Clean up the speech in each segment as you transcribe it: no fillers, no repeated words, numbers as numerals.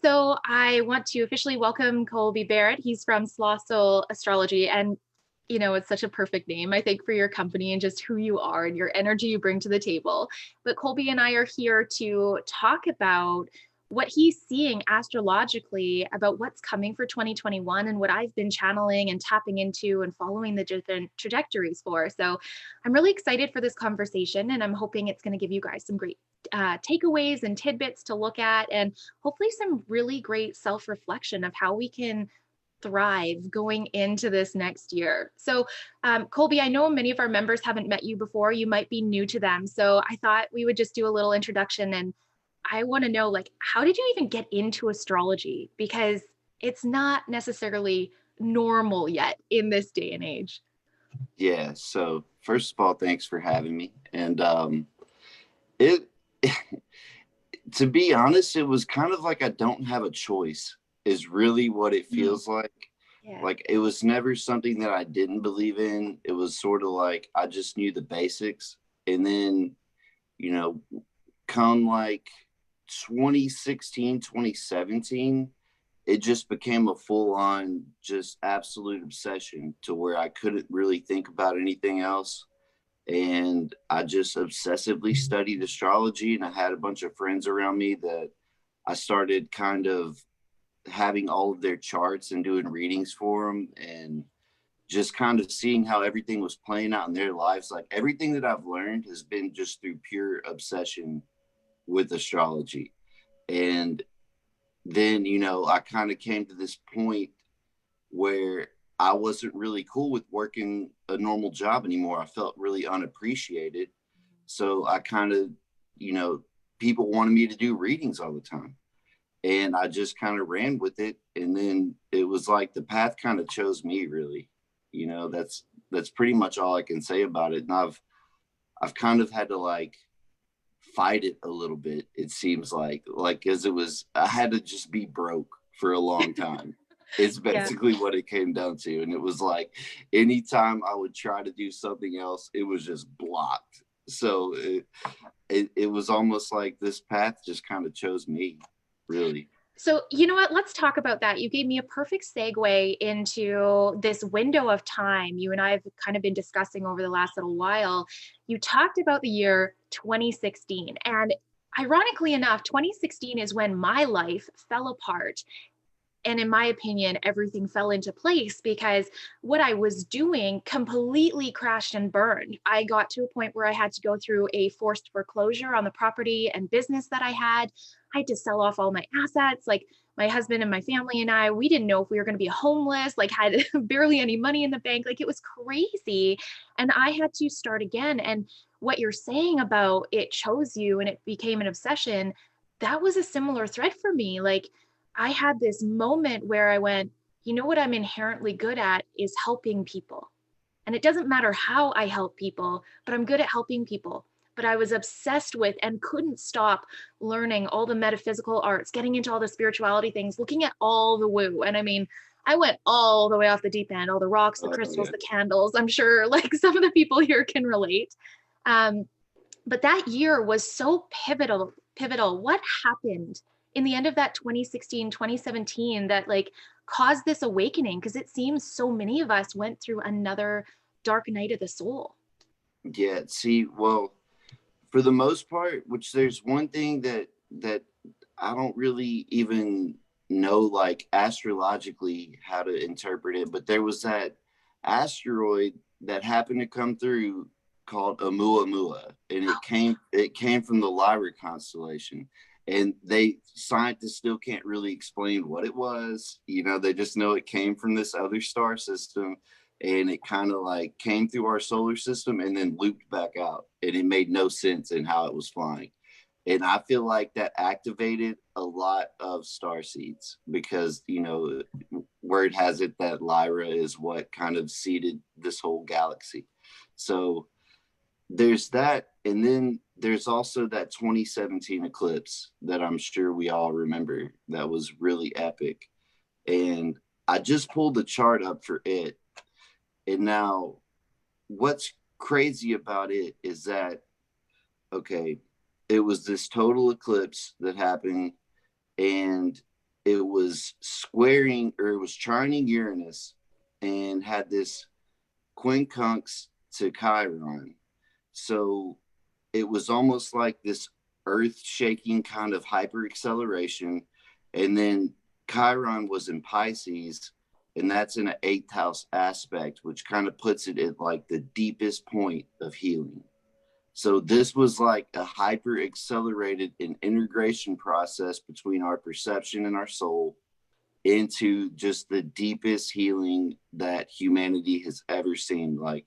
So I want to officially welcome Colby Barrett. He's from Sloth Soul Astrology. And, it's such a perfect name, I think, for your company and just who you are and your energy you bring to the table. But Colby and I are here to talk about what he's seeing astrologically about what's coming for 2021 and what I've been channeling and tapping into and following the different trajectories for. So I'm really excited for this conversation, and I'm hoping it's going to give you guys some great takeaways and tidbits to look at, and hopefully some really great self-reflection of how we can thrive going into this next year. So, Colby, I know many of our members haven't met you before. You might be new to them. So I thought we would just do a little introduction, and I want to know, like, how did you even get into astrology? Because it's not necessarily normal yet in this day and age. Yeah, so first of all, thanks for having me. And it to be honest, it was kind of like I don't have a choice is really what it Mm. feels like. Yeah. Like it was never something that I didn't believe in. It was sort of like I just knew the basics. And then, you know, come like 2016, 2017, it just became a full on, just absolute obsession to where I couldn't really think about anything else. And I just obsessively studied astrology. And I had a bunch of friends around me that I started kind of having all of their charts and doing readings for them and just kind of seeing how everything was playing out in their lives. Like everything that I've learned has been just through pure obsession with astrology. And then, I kind of came to this point where I wasn't really cool with working a normal job anymore. I felt really unappreciated. So I kind of, you know, people wanted me to do readings all the time. And I just kind of ran with it. And then it was like the path kind of chose me, really. That's pretty much all I can say about it. And I've kind of had to like fight it a little bit, it seems like because it was, I had to just be broke for a long time. It's Yeah. basically what it came down to. And it was like anytime I would try to do something else, it was just blocked. So it was almost like this path just kind of chose me, really. So, you know what? Let's talk about that. You gave me a perfect segue into this window of time you and I have kind of been discussing over the last little while. You talked about the year 2016. And ironically enough, 2016 is when my life fell apart, and in my opinion, everything fell into place because what I was doing completely crashed and burned. I got to a point where I had to go through a forced foreclosure on the property and business that I had. I had to sell off all my assets. Like, my husband and my family and I, we didn't know if we were going to be homeless, like, had barely any money in the bank. Like, it was crazy. And I had to start again. And what you're saying about it chose you and it became an obsession, that was a similar thread for me. Like, I had this moment where I went, you know what I'm inherently good at is helping people. And it doesn't matter how I help people, but I'm good at helping people. But I was obsessed with and couldn't stop learning all the metaphysical arts, getting into all the spirituality things, looking at all the woo. And I mean, I went all the way off the deep end, all the rocks, the Oh crystals, yeah. the candles. I'm sure like some of the people here can relate. Um, but that year was so pivotal. What happened in the end of that 2016, 2017 that like caused this awakening? Because it seems so many of us went through another dark night of the soul. Yeah, see, well, for the most part, which there's one thing that I don't really even know like astrologically how to interpret it, but there was that asteroid that happened to come through called Oumuamua, and it came from the Lyra constellation. And scientists still can't really explain what it was. They just know it came from this other star system, and it kind of like came through our solar system and then looped back out, and it made no sense in how it was flying. And I feel like that activated a lot of star seeds because word has it that Lyra is what kind of seeded this whole galaxy. So there's that, and then there's also that 2017 eclipse that I'm sure we all remember that was really epic. And I just pulled the chart up for it, and now what's crazy about it is that, okay, it was this total eclipse that happened, and it was squaring, or it was trining Uranus, and had this quincunx to Chiron. So it was almost like this earth shaking kind of hyper acceleration. And then Chiron was in Pisces, and that's in an eighth house aspect, which kind of puts it at like the deepest point of healing. So this was like a hyper accelerated and integration process between our perception and our soul into just the deepest healing that humanity has ever seen. Like,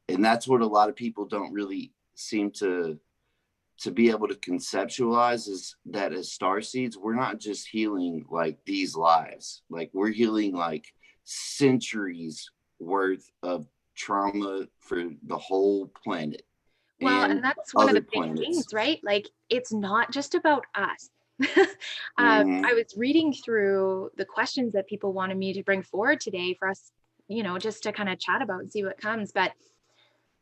and that's what a lot of people don't really seem to be able to conceptualize, is that as starseeds, we're not just healing like these lives, like we're healing like centuries worth of trauma for the whole planet Well, and and that's one of other the big planets. things, right? Like, it's not just about us. Mm-hmm. I was reading through the questions that people wanted me to bring forward today for us, just to kind of chat about and see what comes. But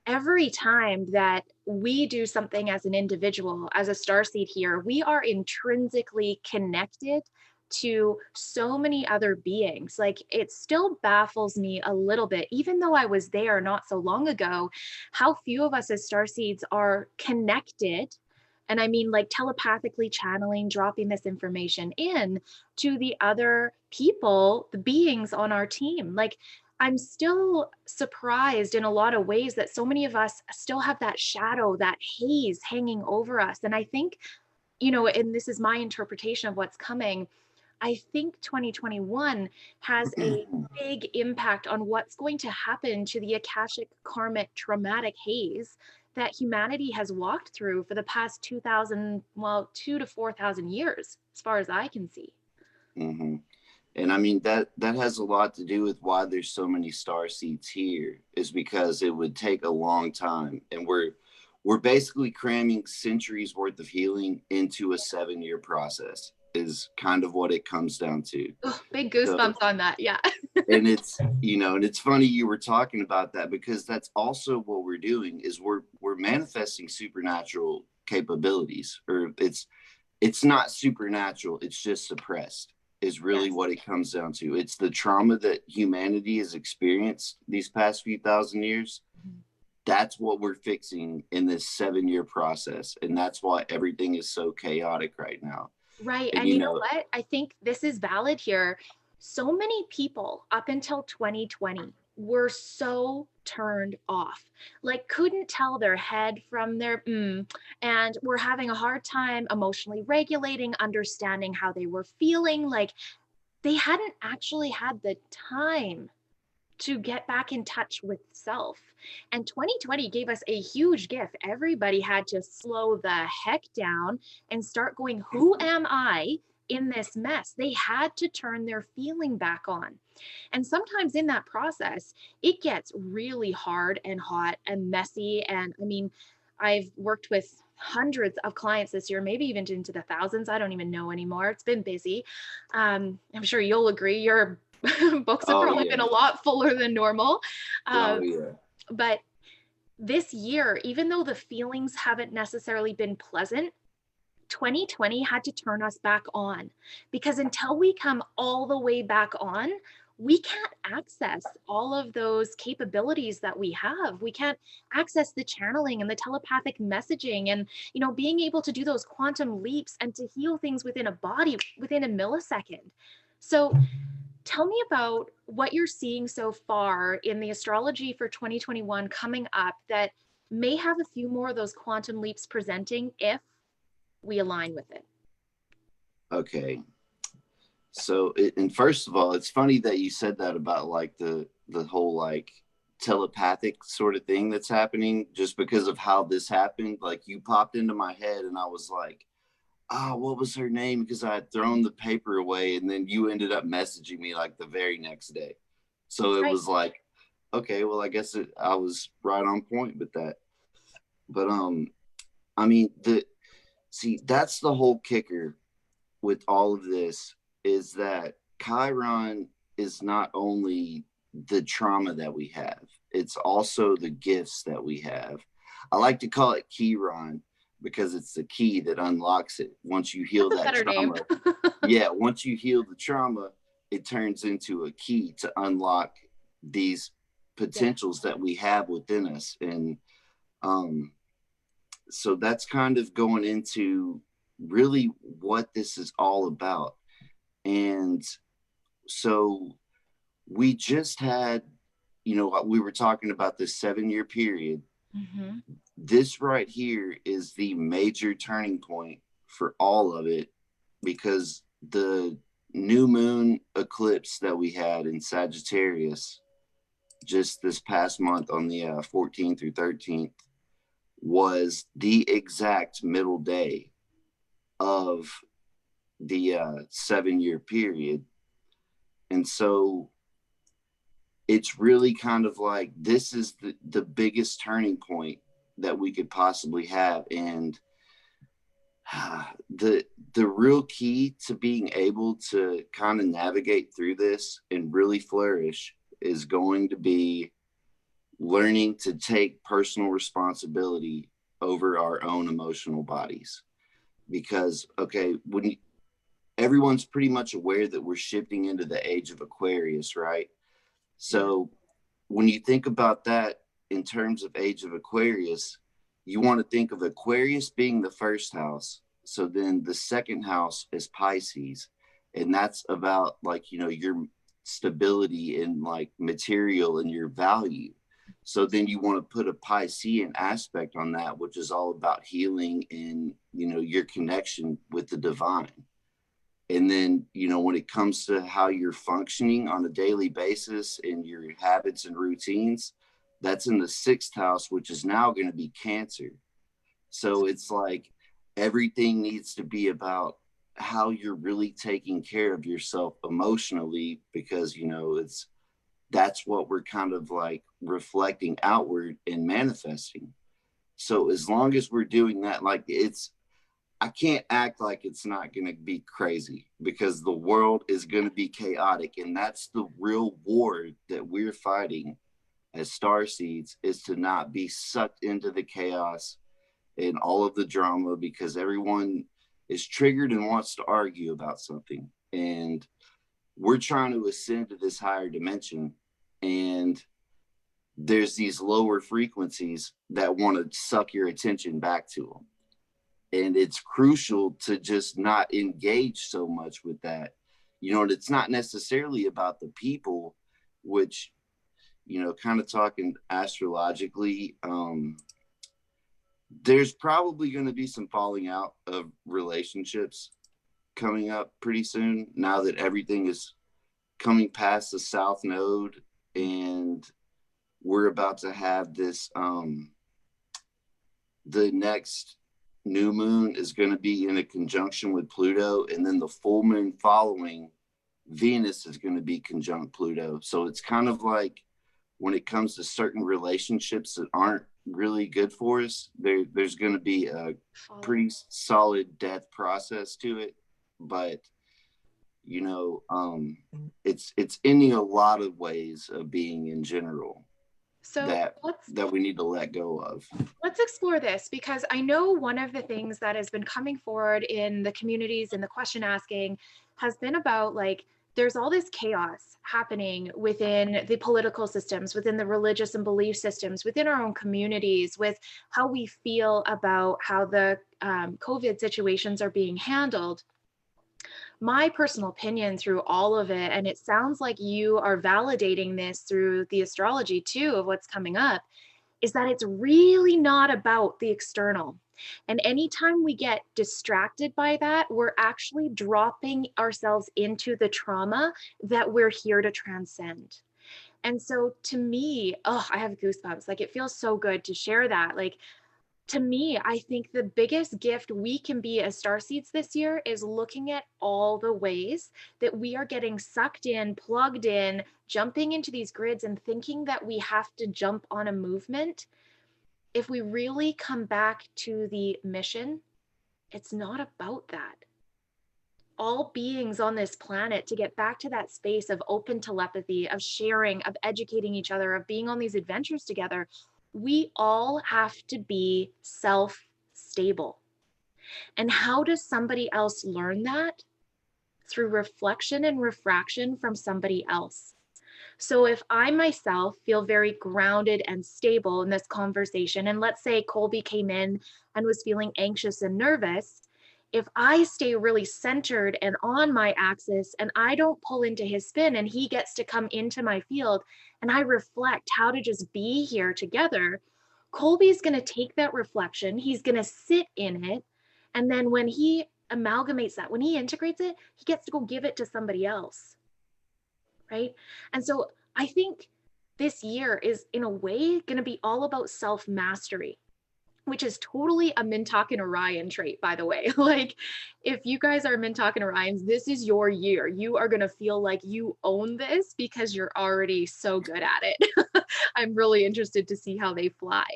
every time that we do something as an individual, as a starseed here, we are intrinsically connected to so many other beings. Like, it still baffles me a little bit, even though I was there not so long ago, how few of us as starseeds are connected. And I mean, like, telepathically channeling, dropping this information in to the other people, the beings on our team. Like, I'm still surprised in a lot of ways that so many of us still have that shadow, that haze hanging over us. And I think, and this is my interpretation of what's coming, I think 2021 has a big impact on what's going to happen to the Akashic karmic traumatic haze that humanity has walked through for the past 2000, well, 2 to 4,000 years, as far as I can see. Mm-hmm. And I mean, that has a lot to do with why there's so many star seeds here, is because it would take a long time, and we're basically cramming centuries worth of healing into a 7-year process, is kind of what it comes down to. Ugh, big So, goosebumps on that. Yeah. and it's, and it's funny you were talking about that, because that's also what we're doing, is we're manifesting supernatural capabilities, or it's not supernatural, it's just suppressed, is really Yes. what it comes down to. It's the trauma that humanity has experienced these past few thousand years. That's what we're fixing in this 7-year process. And that's why everything is so chaotic right now. Right. And, And you know what? I think this is valid here. So many people up until 2020 were so turned off, like couldn't tell their head from their and were having a hard time emotionally regulating, understanding how they were feeling. Like, they hadn't actually had the time to get back in touch with self. And 2020 gave us a huge gift. Everybody had to slow the heck down and start going, who am I in this mess? They had to turn their feeling back on. And sometimes in that process, it gets really hard and hot and messy. And I mean, I've worked with hundreds of clients this year, maybe even into the thousands. I don't even know anymore. It's been busy. I'm sure you'll agree. Your books have oh probably been yeah, a lot fuller than normal. oh Uh, yeah. but this year, even though the feelings haven't necessarily been pleasant, 2020 had to turn us back on, because until we come all the way back on, we can't access all of those capabilities that we have. We can't access the channeling and the telepathic messaging and, being able to do those quantum leaps and to heal things within a body within a millisecond. So tell me about what you're seeing so far in the astrology for 2021 coming up that may have a few more of those quantum leaps presenting if we align with it. Okay. So, and first of all, it's funny that you said that about like the whole like telepathic sort of thing that's happening, just because of how this happened. Like, you popped into my head, and I was like, what was her name? Because I had thrown the paper away, and then you ended up messaging me like the very next day. So it Right. was like, okay, well, I guess I was right on point with that. But I mean, that's the whole kicker with all of this, is that Chiron is not only the trauma that we have, it's also the gifts that we have. I like to call it Chiron, because it's the key that unlocks it. Once you heal That's a that better name. trauma, yeah, once you heal the trauma, it turns into a key to unlock these Yeah. potentials that we have within us. And um, so that's kind of going into really what this is all about. And so we just had, we were talking about this 7-year period. Mm-hmm. This right here is the major turning point for all of it, because the new moon eclipse that we had in Sagittarius just this past month on the 14th through 13th was the exact middle day of the 7-year period. And so it's really kind of like this is the biggest turning point that we could possibly have. And the real key to being able to kind of navigate through this and really flourish is going to be learning to take personal responsibility over our own emotional bodies. Because when everyone's pretty much aware that we're shifting into the age of Aquarius, right? Yeah. So when you think about that in terms of age of Aquarius, you want to think of Aquarius being the first house. So then the second house is Pisces. And that's about like, your stability in like material and your value. So then you want to put a Piscean aspect on that, which is all about healing and, your connection with the divine. And then, when it comes to how you're functioning on a daily basis and your habits and routines, that's in the sixth house, which is now going to be Cancer. So it's like everything needs to be about how you're really taking care of yourself emotionally, because, that's what we're kind of like reflecting outward and manifesting. So as long as we're doing that, like I can't act like it's not going to be crazy, because the world is going to be chaotic. And that's the real war that we're fighting as Starseeds, is to not be sucked into the chaos and all of the drama, because everyone is triggered and wants to argue about something. And we're trying to ascend to this higher dimension. And there's these lower frequencies that want to suck your attention back to them. And it's crucial to just not engage so much with that. And it's not necessarily about the people, which, kind of talking astrologically, there's probably going to be some falling out of relationships coming up pretty soon, now that everything is coming past the South Node. And we're about to have this, the next new moon is going to be in a conjunction with Pluto, and then the full moon following, Venus is going to be conjunct Pluto. So it's kind of like when it comes to certain relationships that aren't really good for us, there's going to be a pretty solid death process to it. But it's ending a lot of ways of being in general So that we need to let go of. let's explore this, because I know one of the things that has been coming forward in the communities and the question asking has been about like there's all this chaos happening within the political systems, within the religious and belief systems, within our own communities, with how we feel about how the COVID situations are being handled. My personal opinion through all of it, and it sounds like you are validating this through the astrology too of what's coming up, is that it's really not about the external. And anytime we get distracted by that, we're actually dropping ourselves into the trauma that we're here to transcend. And so to me, oh, I have goosebumps. Like it feels so good to share that. Like to me, I think the biggest gift we can be as starseeds this year is looking at all the ways that we are getting sucked in, plugged in, jumping into these grids and thinking that we have to jump on a movement. If we really come back to the mission, it's not about that. All beings on this planet, to get back to that space of open telepathy, of sharing, of educating each other, of being on these adventures together, we all have to be self stable. And how does somebody else learn that? Through reflection and refraction from somebody else. So if I myself feel very grounded and stable in this conversation, and let's say Colby came in and was feeling anxious and nervous, if I stay really centered and on my axis and I don't pull into his spin and he gets to come into my field and I reflect how to just be here together, Colby's going to take that reflection, he's going to sit in it. And then when he amalgamates that, when he integrates it, he gets to go give it to somebody else. Right. And so I think this year is in a way going to be all about self mastery, which is totally a Mintok and Orion trait, by the way. Like, if you guys are Mintok and Orions, this is your year. You are going to feel like you own this because you're already so good at it. I'm really interested to see how they fly.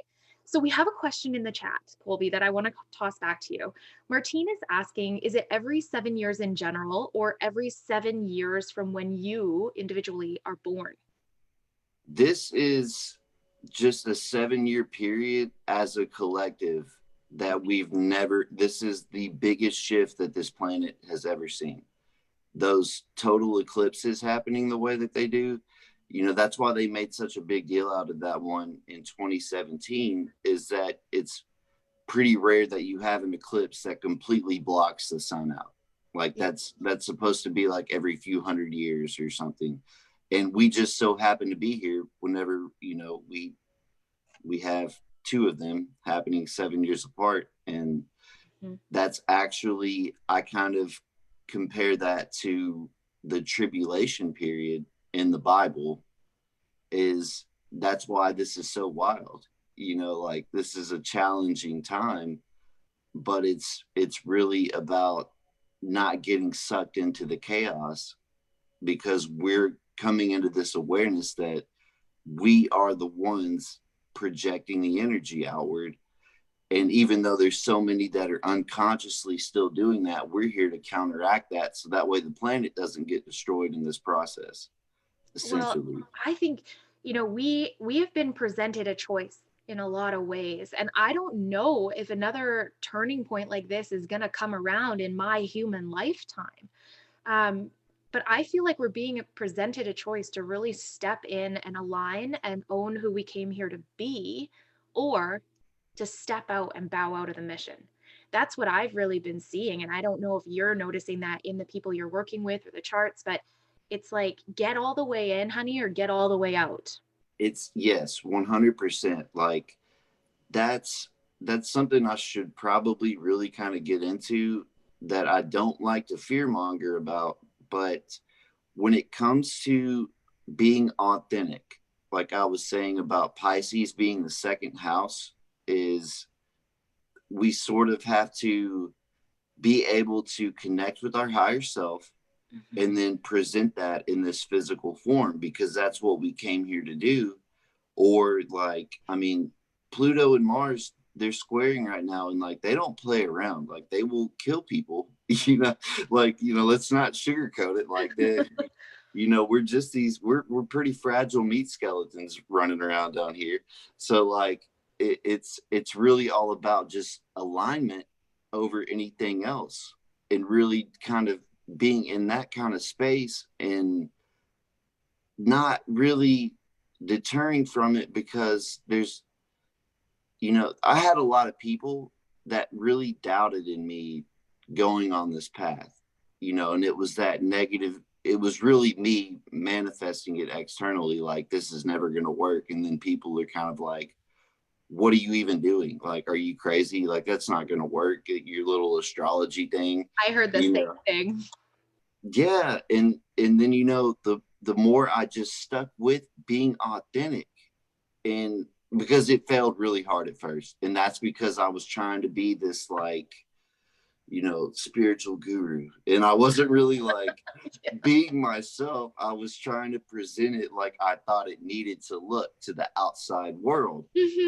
So we have a question in the chat, Colby, that I want to toss back to you. Martine is asking, is it every 7 years in general or every 7 years from when you individually are born? This is just a 7-year period as a collective that we've never, this is the biggest shift that this planet has ever seen. Those total eclipses happening the way that they do, you know, that's why they made such a big deal out of that one in 2017, is that it's pretty rare that you have an eclipse that completely blocks the sun out. Like that's supposed to be like every few hundred years or something. And we just so happen to be here whenever, you know, we have two of them happening 7 years apart. And that's actually, I kind of compare that to the tribulation period in the Bible. Is that's why this is so wild. You know, like this is a challenging time, but it's really about not getting sucked into the chaos, because we're coming into this awareness that we are the ones projecting the energy outward. And even though there's so many that are unconsciously still doing that, we're here to counteract that, so that way the planet doesn't get destroyed in this process, essentially. Well, I think, you know, we have been presented a choice in a lot of ways. And I don't know if another turning point like this is going to come around in my human lifetime. Um, but I feel like we're being presented a choice to really step in and align and own who we came here to be, or to step out and bow out of the mission. That's what I've really been seeing. And I don't know if you're noticing that in the people you're working with or the charts, but it's like, get all the way in, honey, or get all the way out. It's yes, 100%. Like that's something I should probably really kind of get into, that I don't like to fearmonger about. But when it comes to being authentic, like I was saying about Pisces being the second house, is we sort of have to be able to connect with our higher self and then present that in this physical form, because that's what we came here to do. Or like, I mean, Pluto and Mars, they're squaring right now, and like they don't play around. Like they will kill people, you know, like, you know, let's not sugarcoat it. Like that, you know, we're just we're pretty fragile meat skeletons running around down here. So like it's really all about just alignment over anything else, and really kind of being in that kind of space and not really deterring from it. Because there's, you know, I had a lot of people that really doubted in me going on this path, you know, and it was that negative. It was really me manifesting it externally, like this is never going to work. And then people are kind of like, what are you even doing? Like, are you crazy? Like, that's not going to work. Your little astrology thing. I heard the same thing. Yeah. And then, you know, the more I just stuck with being authentic, and because it failed really hard at first. And that's because I was trying to be this, like, you know, spiritual guru. And I wasn't really like being myself. I was trying to present it like I thought it needed to look to the outside world.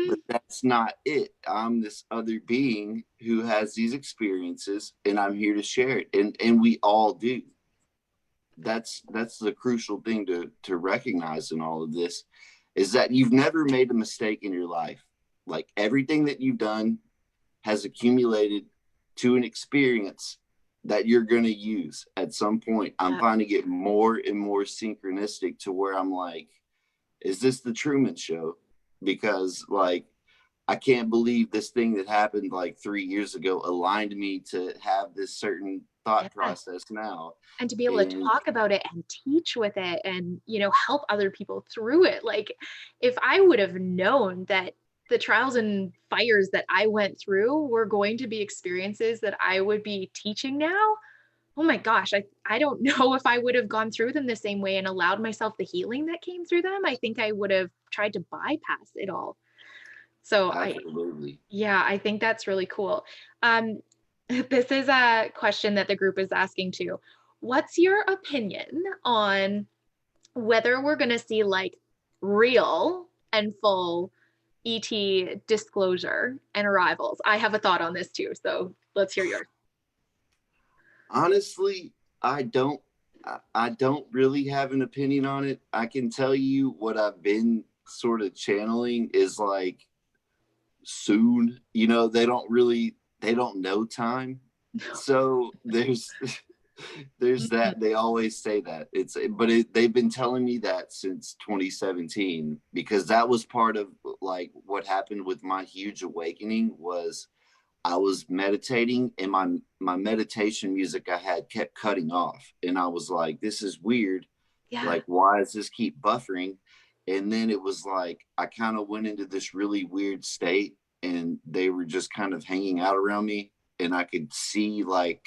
But that's not it. I'm this other being who has these experiences, and I'm here to share it. And we all do. That's the crucial thing to recognize in all of this, is that you've never made a mistake in your life. Like everything that you've done, has accumulated to an experience that you're going to use at some point. I'm finding it more and more synchronistic to where I'm like, is this the Truman Show? Because like, I can't believe this thing that happened like 3 years ago aligned me to have this certain thought process now. And to be able to talk about it and teach with it and, you know, help other people through it. Like, if I would have known that the trials and fires that I went through were going to be experiences that I would be teaching now, oh my gosh, I don't know if I would have gone through them the same way and allowed myself the healing that came through them. I think I would have tried to bypass it all. So Absolutely. I think that's really cool. This is a question that the group is asking too. What's your opinion on whether we're going to see like real and full ET disclosure and arrivals? I have a thought on this too, so let's hear yours. Honestly, I don't really have an opinion on it. I can tell you what I've been sort of channeling is like soon. You know, they don't know time. So there's that. They always say that. They've been telling me that since 2017, because that was part of like what happened with my huge awakening. Was I was meditating and my meditation music I had kept cutting off, and I was like, this is weird. Like, why does this keep buffering? And then it was like I kind of went into this really weird state, and they were just kind of hanging out around me, and I could see like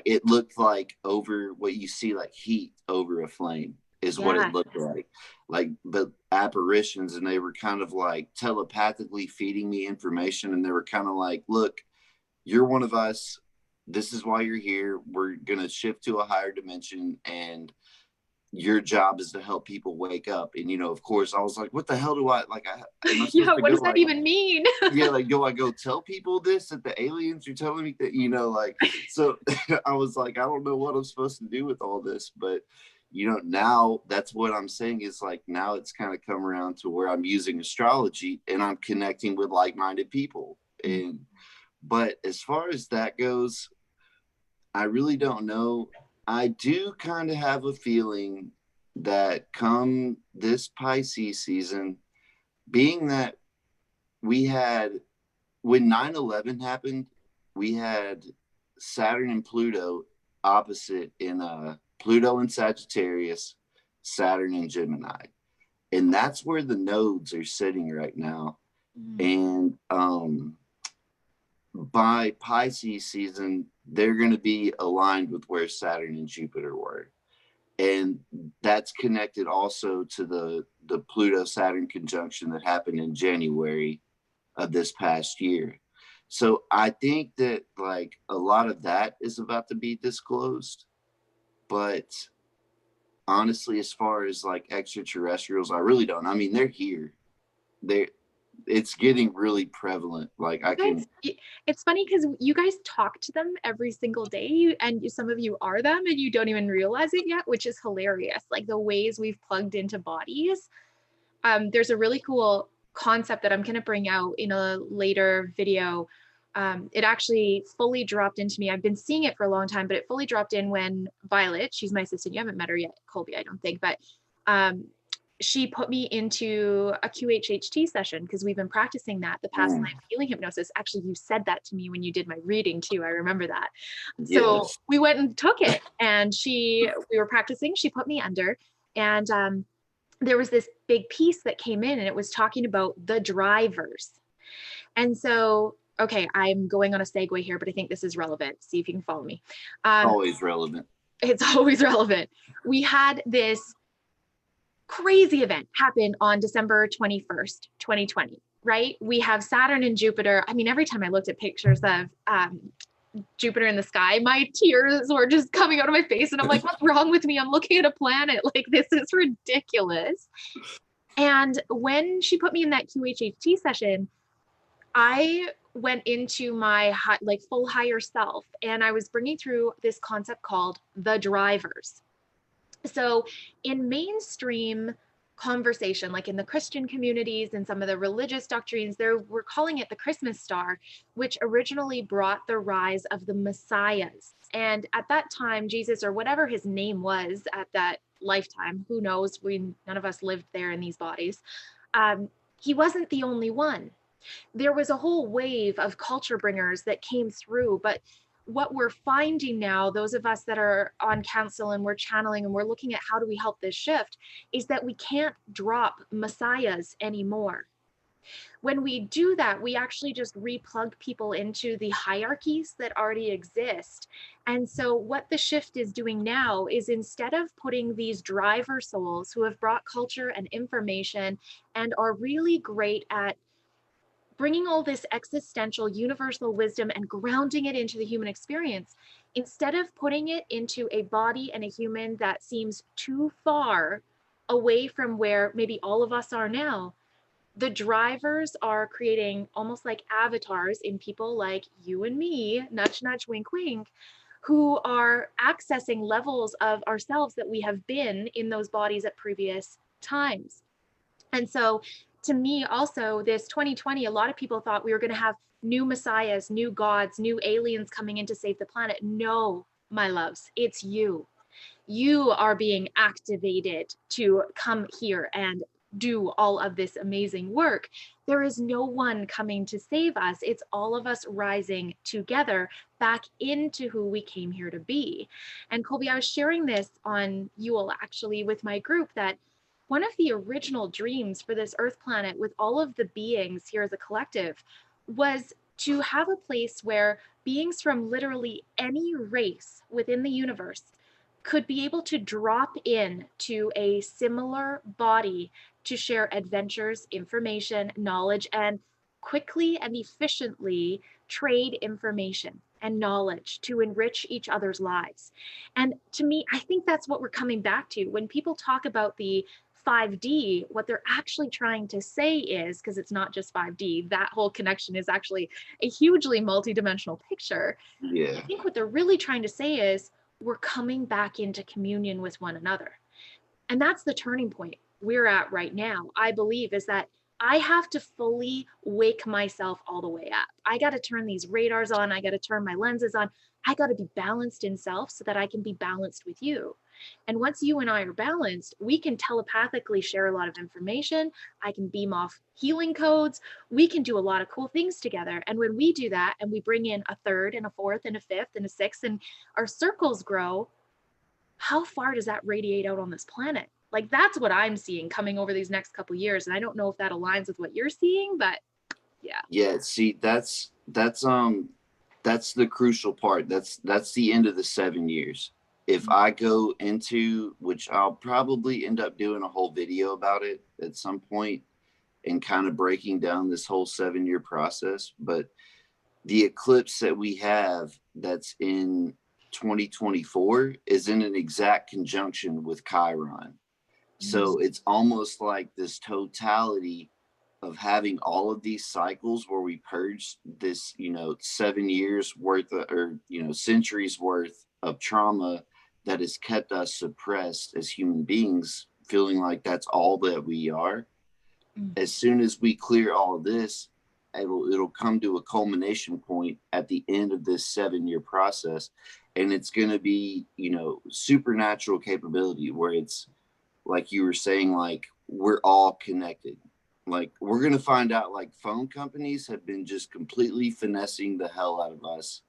it looked like over what you see, like heat over a flame is what it looked like, but apparitions, and they were kind of like telepathically feeding me information, and they were kind of like, look, you're one of us, this is why you're here, we're gonna shift to a higher dimension, and your job is to help people wake up. And, you know, of course I was like, what the hell do I like, what does that even mean? Like, do I go tell people this, that the aliens are telling me that, you know, like, so I was like, I don't know what I'm supposed to do with all this. But, you know, now that's what I'm saying is like, now it's kind of come around to where I'm using astrology and I'm connecting with like-minded people. But as far as that goes, I really don't know. I do kind of have a feeling that come this Pisces season, being that we had, when 9/11 happened, we had Saturn and Pluto opposite in Pluto in Sagittarius, Saturn in Gemini. And that's where the nodes are sitting right now. And by Pisces season, they're going to be aligned with where Saturn and Jupiter were. And that's connected also to the Pluto-Saturn conjunction that happened in January of this past year. So I think that like a lot of that is about to be disclosed. But honestly, as far as like extraterrestrials, I really don't. I mean, they're here. It's getting really prevalent. Like it's funny because you guys talk to them every single day, and some of you are them and you don't even realize it yet, which is hilarious. Like the ways we've plugged into bodies. There's a really cool concept that I'm going to bring out in a later video. It actually fully dropped into me. I've been seeing it for a long time, but it fully dropped in when Violet, she's my assistant, you haven't met her yet, Colbe, I don't think, but she put me into a QHHT session because we've been practicing that the past life healing hypnosis. Actually, you said that to me when you did my reading too. I remember that. So we went and took it, and we were practicing. She put me under, and there was this big piece that came in, and it was talking about the drivers. And so, okay, I'm going on a segue here, but I think this is relevant. See if you can follow me. Always relevant. It's always relevant. We had this crazy event happen on December 21st, 2020, right? We have Saturn and Jupiter. I mean, every time I looked at pictures of Jupiter in the sky, my tears were just coming out of my face. And I'm like, what's wrong with me? I'm looking at a planet. Like, this is ridiculous. And when she put me in that QHHT session, I went into my like full higher self, and I was bringing through this concept called the drivers. So in mainstream conversation, like in the Christian communities and some of the religious doctrines, there we're calling it the Christmas star, which originally brought the rise of the messiahs. And at that time, Jesus, or whatever his name was at that lifetime, who knows, we none of us lived there in these bodies, um, he wasn't the only one. There was a whole wave of culture bringers that came through. But what we're finding now, those of us that are on council and we're channeling and we're looking at how do we help this shift, is that we can't drop messiahs anymore. When we do that, we actually just replug people into the hierarchies that already exist. And so, what the shift is doing now is, instead of putting these driver souls who have brought culture and information and are really great at bringing all this existential universal wisdom and grounding it into the human experience, instead of putting it into a body and a human that seems too far away from where maybe all of us are now, the drivers are creating almost like avatars in people like you and me, nudge, nudge, wink, wink, who are accessing levels of ourselves that we have been in those bodies at previous times. And so, to me, also, this 2020, a lot of people thought we were going to have new messiahs, new gods, new aliens coming in to save the planet. No, my loves, it's you. You are being activated to come here and do all of this amazing work. There is no one coming to save us. It's all of us rising together back into who we came here to be. And Colby, I was sharing this on Yule actually with my group, that one of the original dreams for this Earth planet with all of the beings here as a collective was to have a place where beings from literally any race within the universe could be able to drop in to a similar body to share adventures, information, knowledge, and quickly and efficiently trade information and knowledge to enrich each other's lives. And to me, I think that's what we're coming back to. When people talk about the 5D, what they're actually trying to say is, because it's not just 5D, that whole connection is actually a hugely multidimensional picture. Yeah. I think what they're really trying to say is, we're coming back into communion with one another. And that's the turning point we're at right now, I believe, is that I have to fully wake myself all the way up. I got to turn these radars on. I got to turn my lenses on. I got to be balanced in self so that I can be balanced with you. And once you and I are balanced, we can telepathically share a lot of information. I can beam off healing codes. We can do a lot of cool things together. And when we do that and we bring in a third and a fourth and a fifth and a sixth, and our circles grow, how far does that radiate out on this planet? Like, that's what I'm seeing coming over these next couple of years. And I don't know if that aligns with what you're seeing, but yeah. Yeah, see, that's the crucial part. That's the end of the 7 years. If I go into, which I'll probably end up doing a whole video about it at some point and kind of breaking down this whole 7-year process, but the eclipse that we have that's in 2024 is in an exact conjunction with Chiron. So it's almost like this totality of having all of these cycles where we purge this, 7 years worth of, or, centuries worth of trauma that has kept us suppressed as human beings, feeling like that's all that we are. As soon as we clear all of this, it'll come to a culmination point at the end of this 7-year process. And it's going to be, supernatural capability where it's like you were saying, like we're all connected. Like we're going to find out like phone companies have been just completely finessing the hell out of us,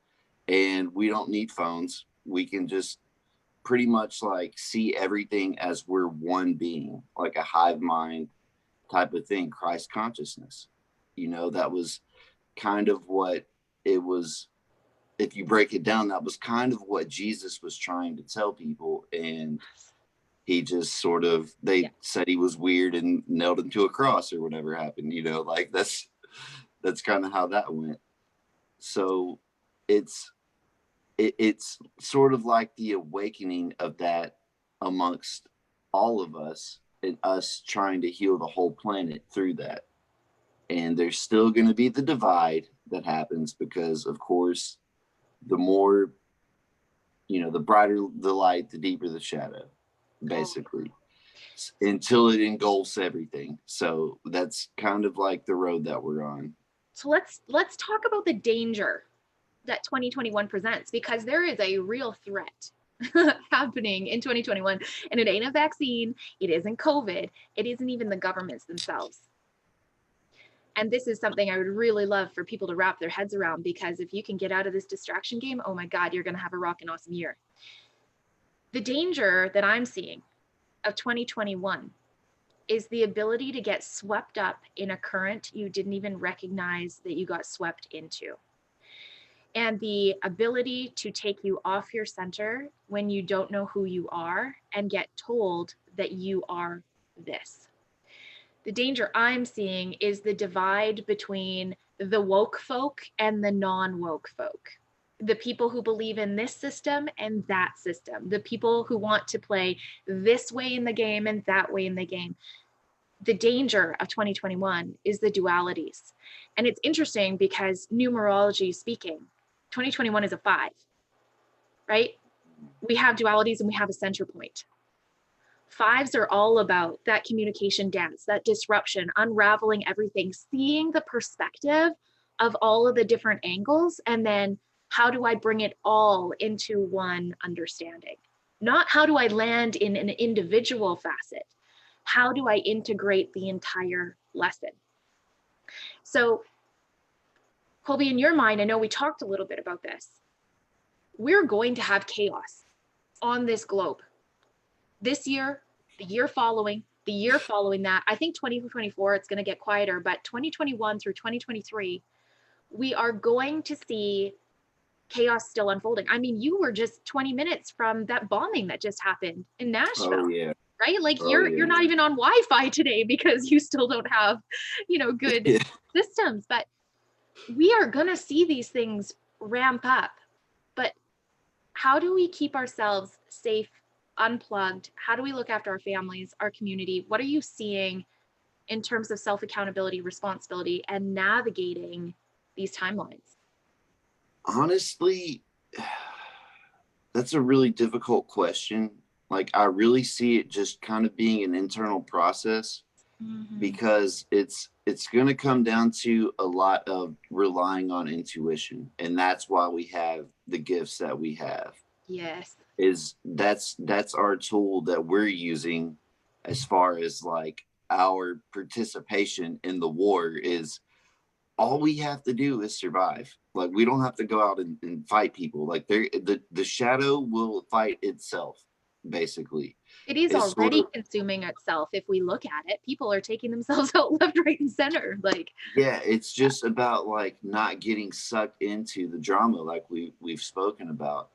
and we don't need phones. We can just pretty much like see everything as we're one being, like a hive mind type of thing, Christ consciousness. That was kind of what it was. If you break it down, that was kind of what Jesus was trying to tell people. And he just sort of, they said he was weird and nailed him to a cross or whatever happened, like that's kind of how that went. So it's sort of like the awakening of that amongst all of us, and us trying to heal the whole planet through that. And there's still going to be the divide that happens because, of course, the more, the brighter the light, the deeper the shadow, basically. until it engulfs everything. So that's kind of like the road that we're on. So let's talk about the danger that 2021 presents, because there is a real threat happening in 2021, and it ain't a vaccine, it isn't COVID, it isn't even the governments themselves. And this is something I would really love for people to wrap their heads around, because if you can get out of this distraction game, oh my God, you're going to have a rockin' awesome year. The danger that I'm seeing of 2021 is the ability to get swept up in a current you didn't even recognize that you got swept into. And the ability to take you off your center when you don't know who you are and get told that you are this. The danger I'm seeing is the divide between the woke folk and the non-woke folk. The people who believe in this system and that system. The people who want to play this way in the game and that way in the game. The danger of 2021 is the dualities. And it's interesting because numerology speaking, 2021 is a 5, right? We have dualities and we have a center point. 5s are all about that communication dance, that disruption, unraveling everything, seeing the perspective of all of the different angles, and then how do I bring it all into one understanding? Not how do I land in an individual facet, how do I integrate the entire lesson? So, Colbe, in your mind, I know we talked a little bit about this. We're going to have chaos on this globe. This year, the year following that. I think 2024, it's going to get quieter, but 2021 through 2023, we are going to see chaos still unfolding. I mean, you were just 20 minutes from that bombing that just happened in Nashville. Oh yeah. Right? Like you're not even on Wi-Fi today because you still don't have, good systems. But we are gonna see these things ramp up. But how do we keep ourselves safe, unplugged? How do we look after our families, our community? What are you seeing in terms of self-accountability, responsibility, and navigating these timelines? Honestly, that's a really difficult question. Like, I really see it just kind of being an internal process, because it's going to come down to a lot of relying on intuition, and that's why we have the gifts that we have. Yes. That's our tool that we're using as far as like our participation in the war. Is all we have to do is survive. Like, we don't have to go out and fight people. Like, the shadow will fight itself, basically. It is It's already sort of, consuming itself. If we look at it, people are taking themselves out left, right, and center. Like, yeah, it's just about like not getting sucked into the drama, like we've spoken about,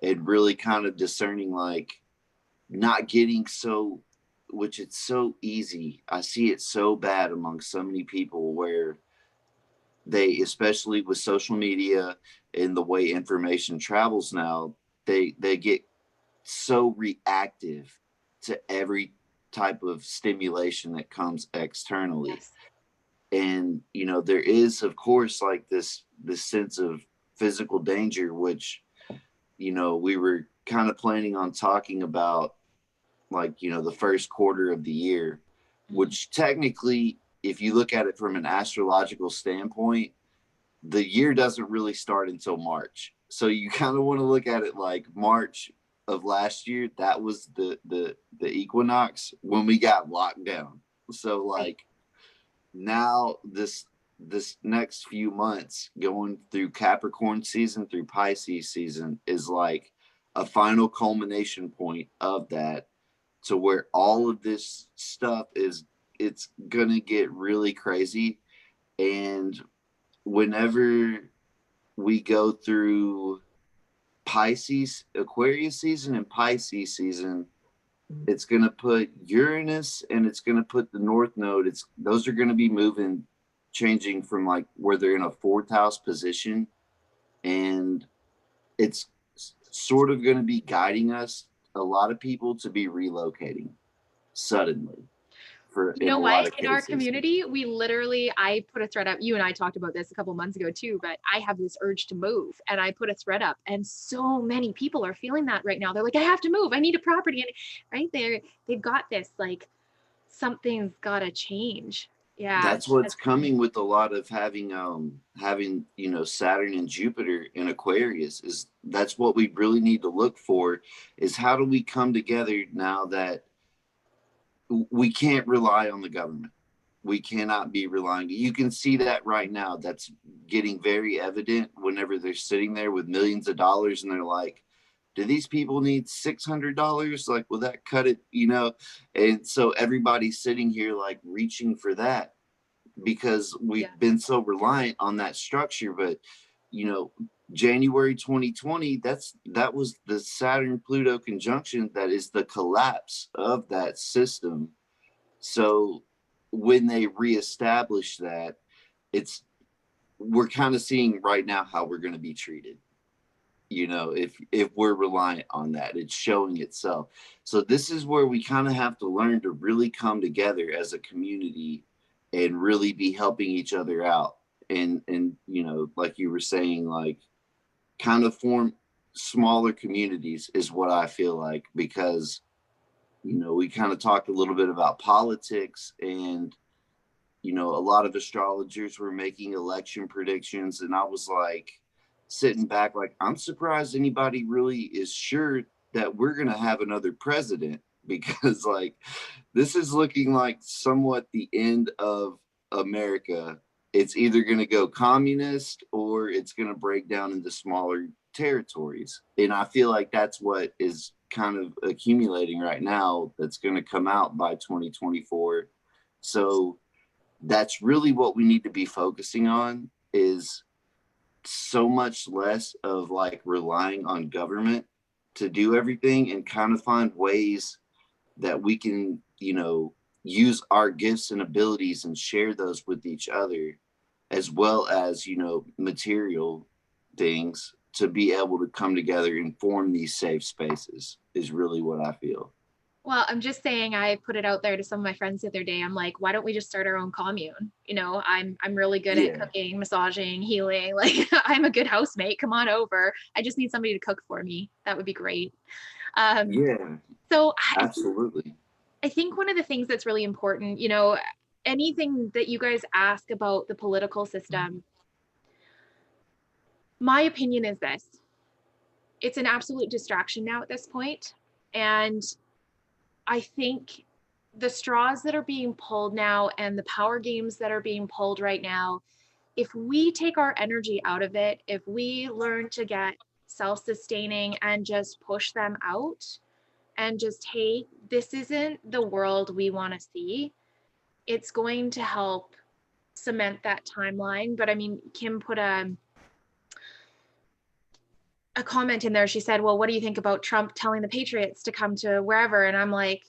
and really kind of discerning, like, not getting so, which it's so easy. I see it so bad among so many people, where they, especially with social media and the way information travels now, they get so reactive to every type of stimulation that comes externally. yes. And there is, of course, like this sense of physical danger, which we were kind of planning on talking about, like, the first quarter of the year, which technically, if you look at it from an astrological standpoint, the year doesn't really start until March. So you kind of want to look at it like March of last year. That was the equinox when we got locked down. So like now this next few months, going through Capricorn season through Pisces season, is like a final culmination point of that, to where all of this stuff it's gonna get really crazy. And whenever we go through Pisces, Aquarius season and Pisces season, it's going to put Uranus and it's going to put the North Node. Those are going to be moving, changing from like where they're in a 4th house position. And it's sort of going to be guiding us, a lot of people, to be relocating suddenly. for You in know a lot what? of In our cases. community, we literally, I put a thread up. You and I talked about this a couple months ago too, but I have this urge to move and I put a thread up and so many people are feeling that right now. They're like, I have to move. I need a property. And right there, they've got this like something's got to change. Yeah. That's what's That's, coming with a lot of having Saturn and Jupiter in Aquarius. Is that's what we really need to look for, is how do we come together now that we can't rely on the government. We cannot be relying. You can see that right now. That's getting very evident whenever they're sitting there with millions of dollars and they're like, do these people need $600? Like, will that cut it? And so everybody's sitting here like reaching for that because yeah. we've been so reliant on that structure. But you know, January 2020, that was the Saturn Pluto conjunction that is the collapse of that system. So when they reestablish that, it's we're kind of seeing right now how we're going to be treated. If we're reliant on that, it's showing itself. So this is where we kind of have to learn to really come together as a community and really be helping each other out. And like you were saying, like kind of form smaller communities is what I feel like, because we kind of talked a little bit about politics, and a lot of astrologers were making election predictions, and I was like sitting back like, I'm surprised anybody really is sure that we're going to have another president, because like this is looking like somewhat the end of America. It's either going to go communist or it's going to break down into smaller territories. And I feel like that's what is kind of accumulating right now, that's going to come out by 2024. So that's really what we need to be focusing on, is so much less of like relying on government to do everything, and kind of find ways that we can use our gifts and abilities and share those with each other, as well as material things, to be able to come together and form these safe spaces, is really what I feel. Well, I'm just saying, I put it out there to some of my friends the other day. I'm like, why don't we just start our own commune? I'm really good at Yeah. cooking, massaging, healing. Like I'm a good housemate. Come on over. I just need somebody to cook for me. That would be great. Um, Yeah, so absolutely. I think one of the things that's really important, anything that you guys ask about the political system, my opinion is this: it's an absolute distraction now at this point. And I think the straws that are being pulled now and the power games that are being pulled right now, if we take our energy out of it, if we learn to get self-sustaining and just push them out and just, hey, this isn't the world we want to see, it's going to help cement that timeline. But I mean, Kim put a comment in there. She said, well, what do you think about Trump telling the Patriots to come to wherever? And I'm like,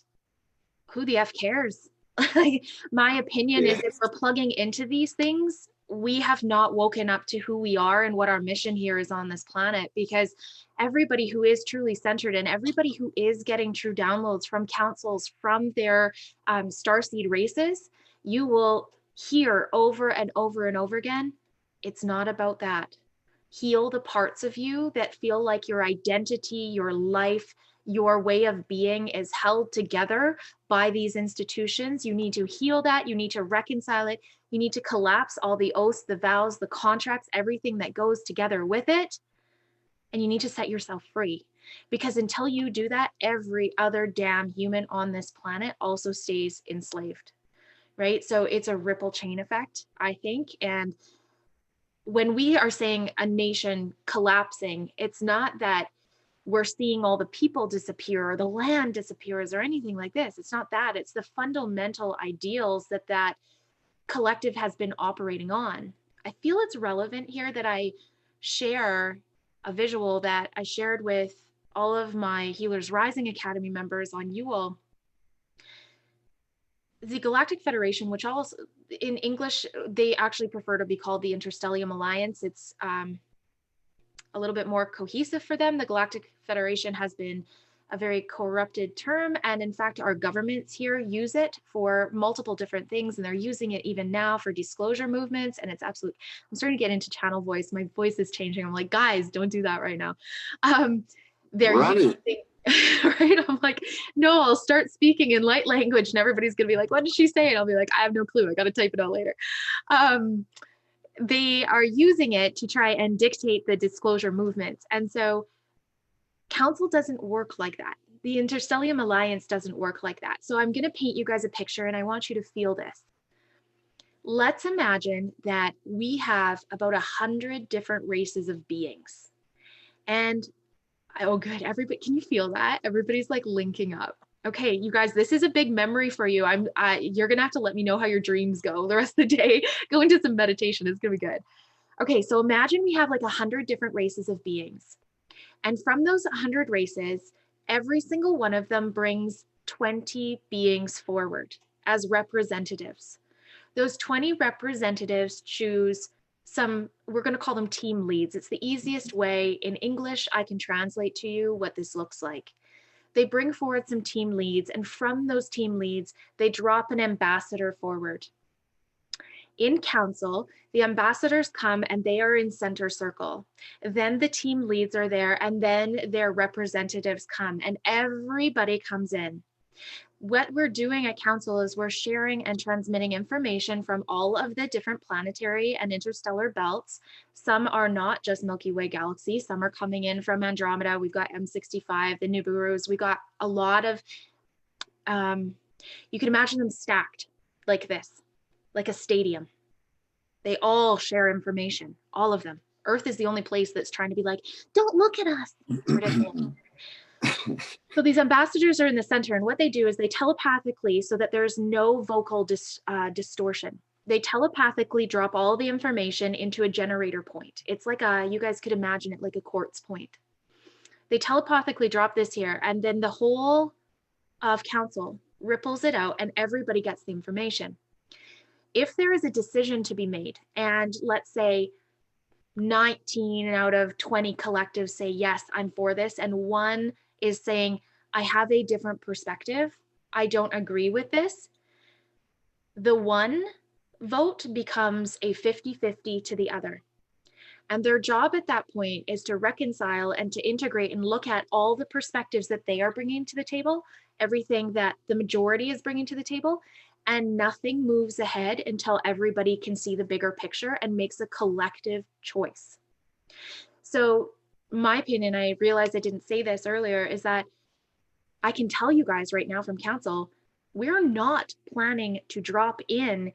who the F cares? Like, my opinion is, Yeah. if we're plugging into these things, we have not woken up to who we are and what our mission here is on this planet. Because everybody who is truly centered, and everybody who is getting true downloads from councils, from their starseed races, you will hear over and over and over again, it's not about that. Heal the parts of you that feel like your identity, your life, your way of being is held together by these institutions. You need to heal that. You need to reconcile it. You need to collapse all the oaths, the vows, the contracts, everything that goes together with it. And you need to set yourself free. Because until you do that, every other damn human on this planet also stays enslaved. Right? So it's a ripple chain effect, I think. And when we are saying a nation collapsing, it's not that we're seeing all the people disappear or the land disappears or anything like this. It's not that. It's the fundamental ideals that collective has been operating on. I feel it's relevant here that I share a visual that I shared with all of my Healers Rising Academy members on Yule. The Galactic Federation, which also in English, they actually prefer to be called the Interstellium Alliance. It's a little bit more cohesive for them. The Galactic Federation has been a very corrupted term. And in fact, our governments here use it for multiple different things. And they're using it even now for disclosure movements. And it's absolute, I'm starting to get into channel voice. My voice is changing. I'm like, guys, don't do that right now. They're Run using, it. right? I'm like, no, I'll start speaking in light language and everybody's going to be like, what did she say? And I'll be like, I have no clue. I got to type it out later. They are using it to try and dictate the disclosure movements. And so council doesn't work like that. The Interstellium Alliance doesn't work like that. So I'm going to paint you guys a picture and I want you to feel this. Let's imagine that we have about 100 different races of beings. And oh, good. Everybody, can you feel that? Everybody's like linking up. Okay, you guys, this is a big memory for you. You're gonna have to let me know how your dreams go the rest of the day. Go into some meditation. It's gonna be good. Okay, so imagine we have like 100 different races of beings. And from those 100 races, every single one of them brings 20 beings forward as representatives. Those 20 representatives choose some, we're going to call them team leads. It's the easiest way. In English, I can translate to you what this looks like. They bring forward some team leads, and from those team leads, they drop an ambassador forward. In council, the ambassadors come and they are in center circle. Then the team leads are there, and then their representatives come, and everybody comes in. What we're doing at council is we're sharing and transmitting information from all of the different planetary and interstellar belts. Some are not just Milky Way galaxy. Some are coming in from Andromeda. We've got M65, the Nibiru's. We got a lot of, you can imagine them stacked like this, like a stadium. They all share information, all of them. Earth is the only place that's trying to be like, don't look at us. It's ridiculous. So these ambassadors are in the center, and what they do is they telepathically, so that there's no vocal distortion, they telepathically drop all the information into a generator point. It's like you guys could imagine it like a quartz point. They telepathically drop this here, and then the whole of council ripples it out, and everybody gets the information. If there is a decision to be made, and let's say 19 out of 20 collectives say, yes, I'm for this, and one is saying, I have a different perspective, I don't agree with this, the one vote becomes a 50-50 to the other. And their job at that point is to reconcile and to integrate and look at all the perspectives that they are bringing to the table, everything that the majority is bringing to the table, and nothing moves ahead until everybody can see the bigger picture and makes a collective choice. So my opinion, I realized I didn't say this earlier, is that I can tell you guys right now from council, we're not planning to drop in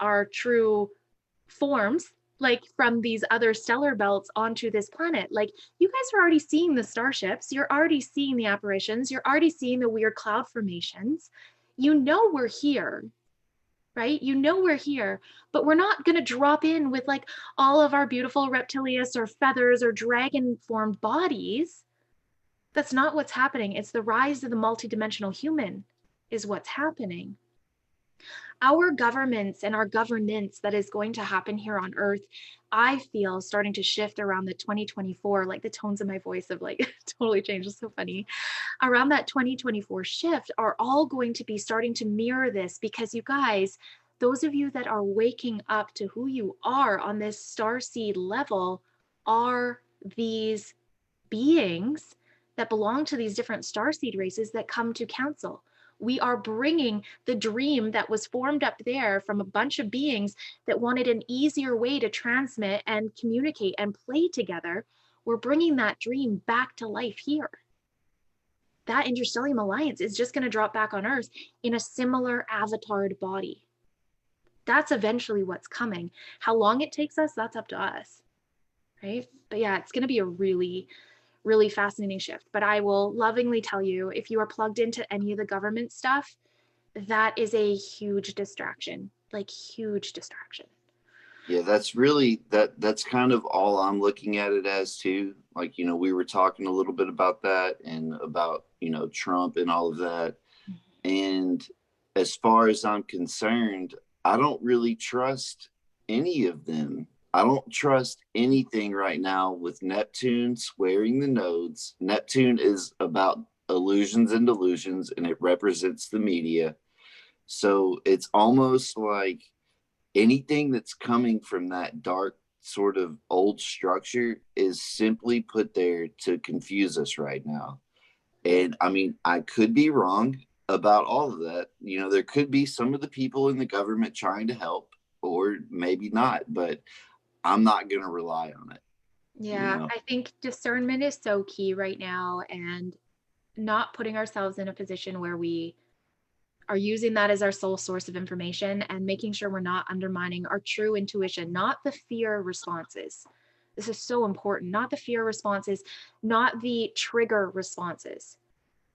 our true forms, like from these other stellar belts onto this planet. Like, you guys are already seeing the starships, you're already seeing the apparitions, you're already seeing the weird cloud formations. You know we're here, right? You know we're here, but we're not going to drop in with like all of our beautiful reptilius or feathers or dragon formed bodies. That's not what's happening. It's the rise of the multidimensional human is what's happening. Our governments and our governance that is going to happen here on Earth, I feel starting to shift around the 2024, like the tones of my voice have like totally changed. It's so funny. Around that 2024 shift are all going to be starting to mirror this, because you guys, those of you that are waking up to who you are on this starseed level are these beings that belong to these different starseed races that come to council. We are bringing the dream that was formed up there from a bunch of beings that wanted an easier way to transmit and communicate and play together. We're bringing that dream back to life here. That Interstellium Alliance is just going to drop back on Earth in a similar avatared body. That's eventually what's coming. How long it takes us, that's up to us, right? But yeah, it's going to be a really fascinating shift. But I will lovingly tell you, if you are plugged into any of the government stuff, that is a huge distraction, like huge distraction. Yeah, that's really that's kind of all I'm looking at it as too. Like, you know, we were talking a little bit about that and about, you know, Trump and all of that. And as far as I'm concerned, I don't really trust any of them. I don't trust anything right now with Neptune squaring the nodes. Neptune is about illusions and delusions, and it represents the media. So it's almost like anything that's coming from that dark sort of old structure is simply put there to confuse us right now. Right. And I mean, I could be wrong about all of that. You know, there could be some of the people in the government trying to help, or maybe not, but I'm not going to rely on it, you Yeah, know. I think discernment is so key right now, and not putting ourselves in a position where we are using that as our sole source of information, and making sure we're not undermining our true intuition, not the fear responses. This is so important, not the fear responses, not the trigger responses.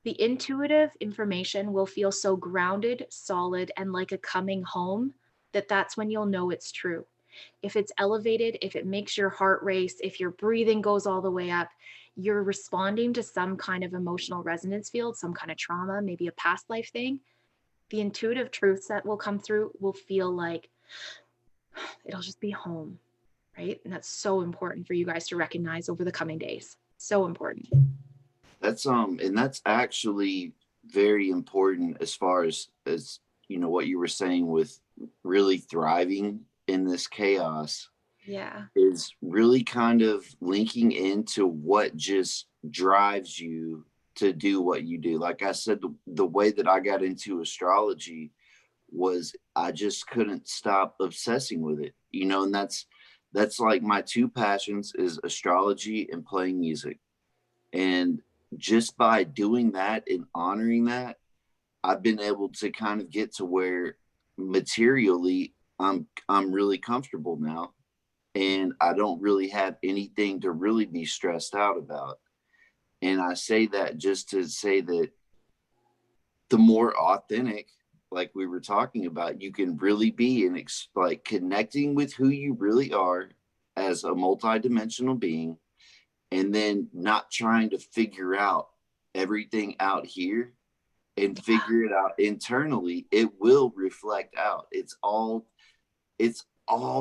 The intuitive information will feel so grounded, solid, and like a coming home that that's when you'll know it's true. If it's elevated, if it makes your heart race, if your breathing goes all the way up, you're responding to some kind of emotional resonance field, some kind of trauma, maybe a past life thing. The intuitive truths that will come through will feel like it'll just be home, right? And that's so important for you guys to recognize over the coming days. So important. That's and that's actually very important as far as you know what you were saying with really thriving in this chaos Yeah. is really kind of linking into what just drives you to do what you do. Like I said, the way that I got into astrology was I just couldn't stop obsessing with it, you know, and that's like my two passions is astrology and playing music. And just by doing that and honoring that, I've been able to kind of get to where materially I'm really comfortable now, and I don't really have anything to really be stressed out about. And I say that just to say that the more authentic, like we were talking about, you can really be and like connecting with who you really are as a multidimensional being, and then not trying to figure out everything out here and figure it out internally. It will reflect out. It's all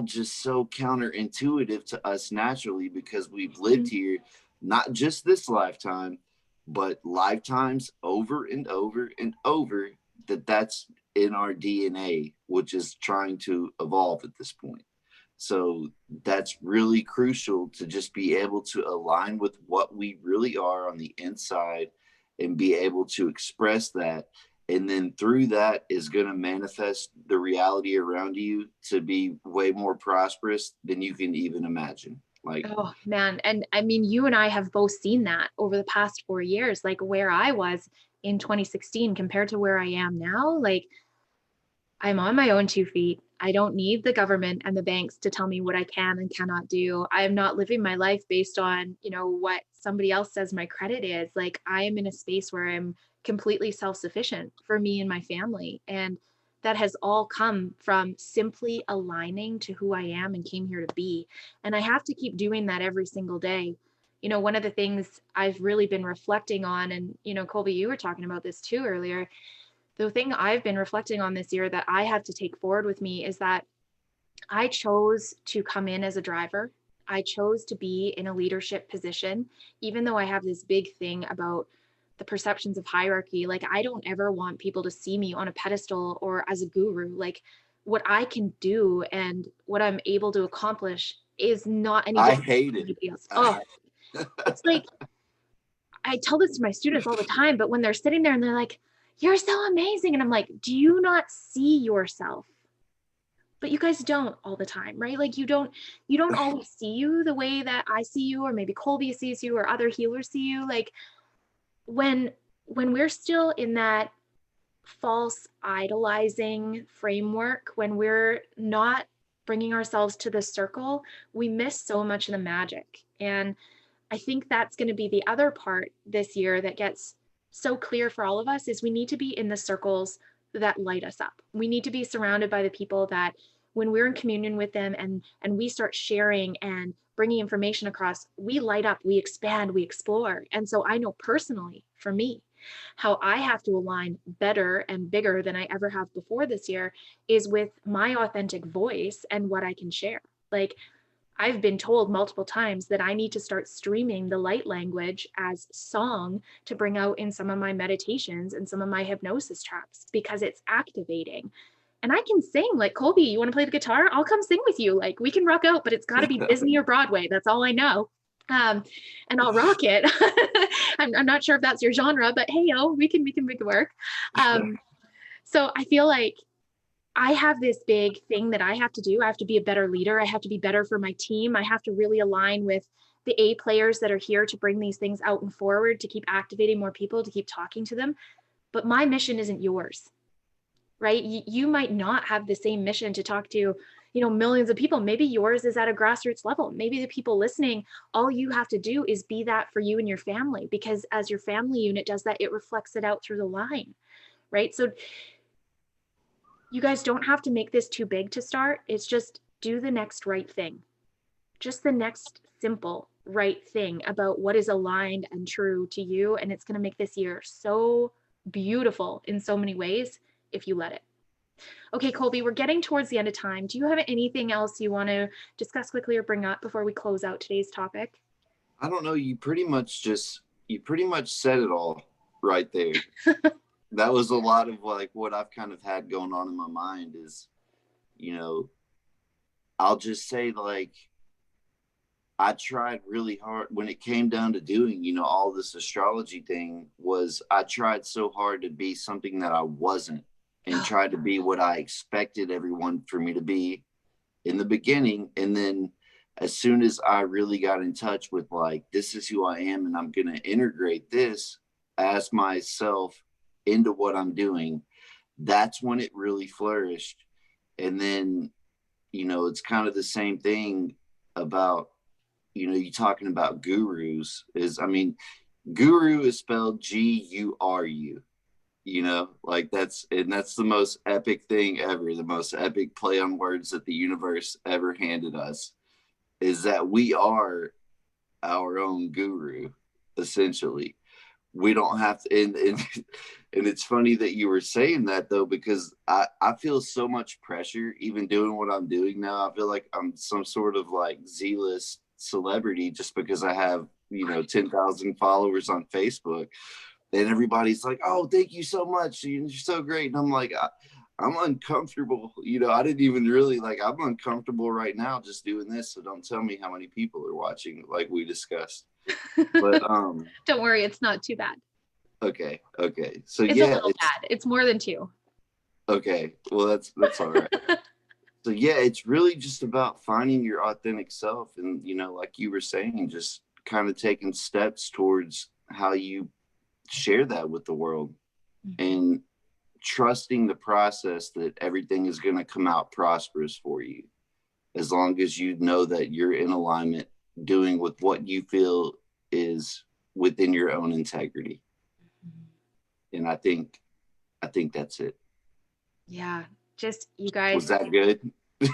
just so counterintuitive to us naturally because we've lived here not just this lifetime but lifetimes over and over and over, that's in our DNA, which is trying to evolve at this point. So that's really crucial to just be able to align with what we really are on the inside and be able to express that. And then through that is going to manifest the reality around you to be way more prosperous than you can even imagine. Like, Oh man. And I mean, you and I have both seen that over the past 4 years, like where I was in 2016 compared to where I am now. Like, I'm on my own 2 feet. I don't need the government and the banks to tell me what I can and cannot do. I am not living my life based on, what somebody else says my credit is. Like, I am in a space where I'm completely self-sufficient for me and my family. And that has all come from simply aligning to who I am and came here to be. And I have to keep doing that every single day. One of the things I've really been reflecting on, and, Colby, you were talking about this too earlier, the thing I've been reflecting on this year that I have to take forward with me is that I chose to come in as a driver. I chose to be in a leadership position, even though I have this big thing about the perceptions of hierarchy. Like, I don't ever want people to see me on a pedestal or as a guru. Like, what I can do and what I'm able to accomplish is not any I different hate from it. anybody else. Oh, it's like, I tell this to my students all the time, but when they're sitting there and they're like, "You're so amazing." And I'm like, "Do you not see yourself?" But you guys don't all the time, right? Like, you don't always see you the way that I see you, or maybe Colby sees you, or other healers see you. Like, when when we're still in that false idolizing framework, when we're not bringing ourselves to the circle, we miss so much of the magic. And I think that's going to be the other part this year that gets so clear for all of us is we need to be in the circles that light us up. We need to be surrounded by the people that when we're in communion with them and we start sharing and bringing information across, we light up, we expand, we explore. And so I know personally for me how I have to align better and bigger than I ever have before this year is with my authentic voice and what I can share. Like, I've been told multiple times that I need to start streaming the light language as song to bring out in some of my meditations and some of my hypnosis tracks because it's activating. And I can sing. Like, Colby, you want to play the guitar? I'll come sing with you. Like, we can rock out, but it's got to be Disney or Broadway. That's all I know. And I'll rock it. I'm not sure if that's your genre, but hey, yo, we can make it work. So I feel like I have this big thing that I have to do. I have to be a better leader. I have to be better for my team. I have to really align with the A players that are here to bring these things out and forward, to keep activating more people, to keep talking to them. But my mission isn't yours, right? You might not have the same mission to talk to, millions of people. Maybe yours is at a grassroots level. Maybe the people listening, all you have to do is be that for you and your family, because as your family unit does that, it reflects it out through the line, right? So you guys don't have to make this too big to start. It's just do the next right thing. Just the next simple right thing about what is aligned and true to you. And it's going to make this year so beautiful in so many ways if you let it. Okay, Colby, we're getting towards the end of time. Do you have anything else you want to discuss quickly or bring up before we close out today's topic? I don't know. You pretty much said it all right there. That was a lot of like what I've kind of had going on in my mind is, I'll just say, like, I tried really hard when it came down to doing, all this astrology thing. I tried so hard to be something that I wasn't, and tried to be what I expected everyone for me to be in the beginning. And then as soon as I really got in touch with, like, this is who I am and I'm going to integrate this as myself into what I'm doing, that's when it really flourished. And then, it's kind of the same thing about, you talking about gurus guru is spelled Guru, like that's the most epic thing ever. The most epic play on words that the universe ever handed us is that we are our own guru, essentially. We don't have to, and it's funny that you were saying that, though, because I feel so much pressure even doing what I'm doing now. I feel like I'm some sort of like Z-list celebrity just because I have 10,000 followers on Facebook, and everybody's like, oh, thank you so much, you're so great. And I'm like, I'm uncomfortable. I didn't even really I'm uncomfortable right now just doing this, so don't tell me how many people are watching, like we discussed. But don't worry, it's not too bad. Okay. So it's a little bad. It's more than 2. Okay. Well, that's all right. So yeah, it's really just about finding your authentic self, and like you were saying, just kind of taking steps towards how you share that with the world, and trusting the process that everything is going to come out prosperous for you, as long as you know that you're in alignment, doing with what you feel is within your own integrity. And I think that's it. Yeah. Just, you guys. Was that good?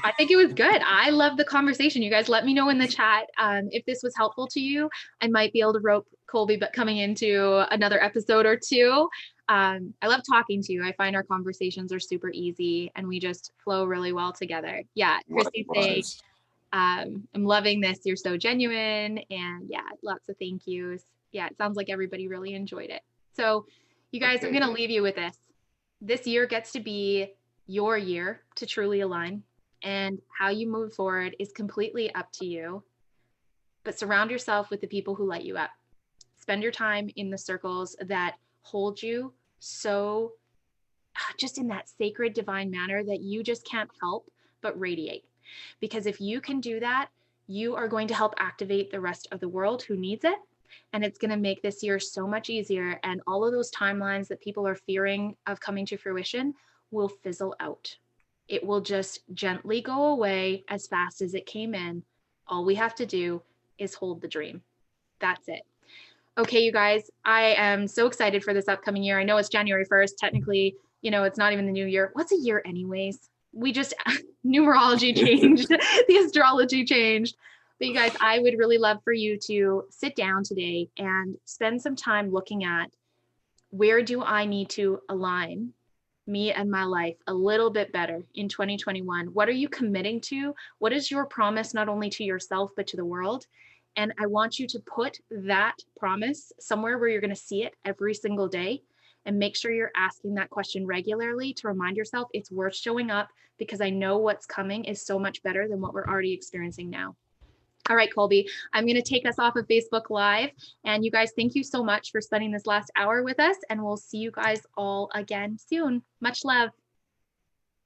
I think it was good. I love the conversation. You guys let me know in the chat if this was helpful to you. I might be able to rope Colby, but coming into another episode or 2. I love talking to you. I find our conversations are super easy and we just flow really well together. Yeah. Christy's saying, I'm loving this. You're so genuine. And yeah, lots of thank yous. Yeah, it sounds like everybody really enjoyed it. So you guys, I'm going to leave you with this. This year gets to be your year to truly align, and how you move forward is completely up to you. But surround yourself with the people who light you up. Spend your time in the circles that hold you so just in that sacred divine manner that you just can't help but radiate. Because if you can do that, you are going to help activate the rest of the world who needs it. And it's going to make this year so much easier. And all of those timelines that people are fearing of coming to fruition will fizzle out. It will just gently go away as fast as it came in. All we have to do is hold the dream. That's it. Okay, you guys, I am so excited for this upcoming year. I know it's January 1st. Technically, it's not even the new year. What's a year anyways? We just, numerology changed, the astrology changed. But you guys, I would really love for you to sit down today and spend some time looking at, where do I need to align me and my life a little bit better in 2021? What are you committing to? What is your promise, not only to yourself, but to the world? And I want you to put that promise somewhere where you're going to see it every single day, and make sure you're asking that question regularly to remind yourself it's worth showing up, because I know what's coming is so much better than what we're already experiencing now. All right, Colby, I'm going to take us off of Facebook Live. And you guys, thank you so much for spending this last hour with us. And we'll see you guys all again soon. Much love.